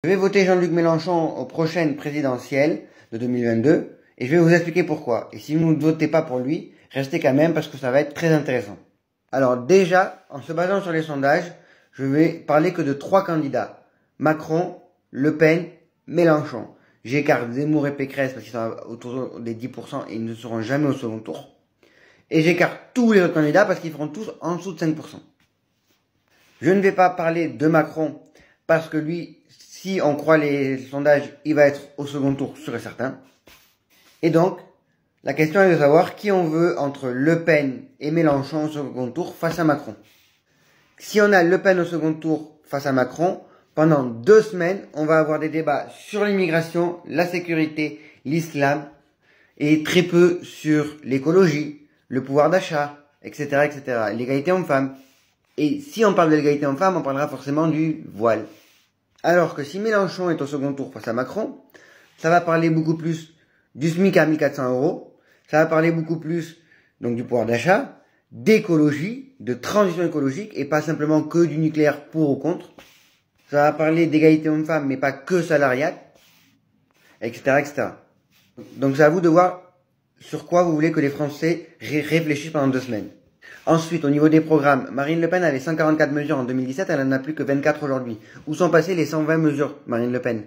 Je vais voter Jean-Luc Mélenchon aux prochaines présidentielles de 2022 et je vais vous expliquer pourquoi. Et si vous ne votez pas pour lui, restez quand même parce que ça va être très intéressant. Alors déjà, en se basant sur les sondages, je vais parler que de 3 candidats. Macron, Le Pen, Mélenchon. J'écarte Zemmour et Pécresse parce qu'ils sont autour des 10% et ils ne seront jamais au second tour. Et j'écarte tous les autres candidats parce qu'ils feront tous en dessous de 5%. Je ne vais pas parler de Macron parce que lui, si on croit les sondages, il va être au second tour sûr et certain. Et donc, la question est de savoir qui on veut entre Le Pen et Mélenchon au second tour face à Macron. Si on a Le Pen au second tour face à Macron, pendant 2 semaines, on va avoir des débats sur l'immigration, la sécurité, l'islam, et très peu sur l'écologie, le pouvoir d'achat, etc., etc., l'égalité homme-femme. Et si on parle de l'égalité homme-femme, on parlera forcément du voile. Alors que si Mélenchon est au second tour face à Macron, ça va parler beaucoup plus du SMIC à 1400 €, ça va parler beaucoup plus donc du pouvoir d'achat, d'écologie, de transition écologique, et pas simplement que du nucléaire pour ou contre. Ça va parler d'égalité homme-femme, mais pas que salariale, etc., etc. Donc c'est à vous de voir sur quoi vous voulez que les Français réfléchissent pendant 2 semaines. Ensuite, au niveau des programmes, Marine Le Pen avait 144 mesures en 2017, elle en a plus que 24 aujourd'hui. Où sont passées les 120 mesures, Marine Le Pen?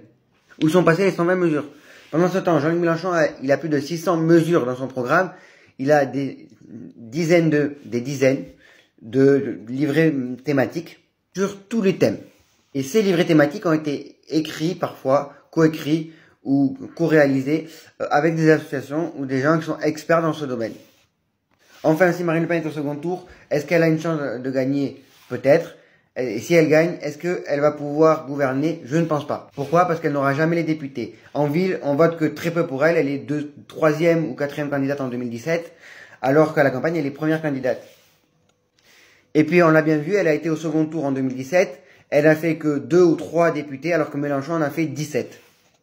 Où sont passées les 120 mesures? Pendant ce temps, Jean-Luc Mélenchon, il a plus de 600 mesures dans son programme. Il a des dizaines de livrets thématiques sur tous les thèmes. Et ces livrets thématiques ont été écrits parfois, coécrits ou co-réalisés avec des associations ou des gens qui sont experts dans ce domaine. Enfin, si Marine Le Pen est au second tour, est-ce qu'elle a une chance de gagner? Peut-être. Et si elle gagne, est-ce qu'elle va pouvoir gouverner? Je ne pense pas. Pourquoi? Parce qu'elle n'aura jamais les députés. En ville, on vote que très peu pour elle. Elle est 3e ou 4e candidate en 2017, alors qu'à la campagne, elle est première candidate. Et puis, on l'a bien vu, elle a été au second tour en 2017. Elle a fait que 2 ou 3 députés, alors que Mélenchon en a fait 17.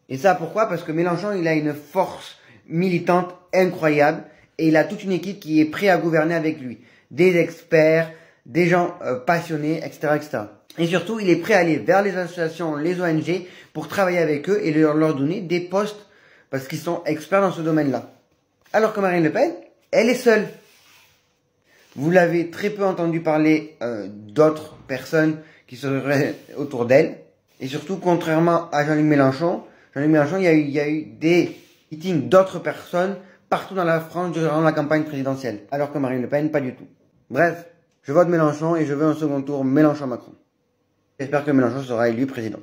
Et ça, pourquoi? Parce que Mélenchon, il a une force militante incroyable. Et il a toute une équipe qui est prête à gouverner avec lui. Des experts, des gens passionnés, etc., etc. Et surtout, il est prêt à aller vers les associations, les ONG, pour travailler avec eux et leur donner des postes, parce qu'ils sont experts dans ce domaine-là. Alors que Marine Le Pen, elle est seule. Vous l'avez très peu entendu parler d'autres personnes qui seraient autour d'elle. Et surtout, contrairement à Jean-Luc Mélenchon, il y a eu des meetings d'autres personnes partout dans la France durant la campagne présidentielle. Alors que Marine Le Pen, pas du tout. Bref, je vote Mélenchon et je veux un second tour Mélenchon-Macron. J'espère que Mélenchon sera élu président.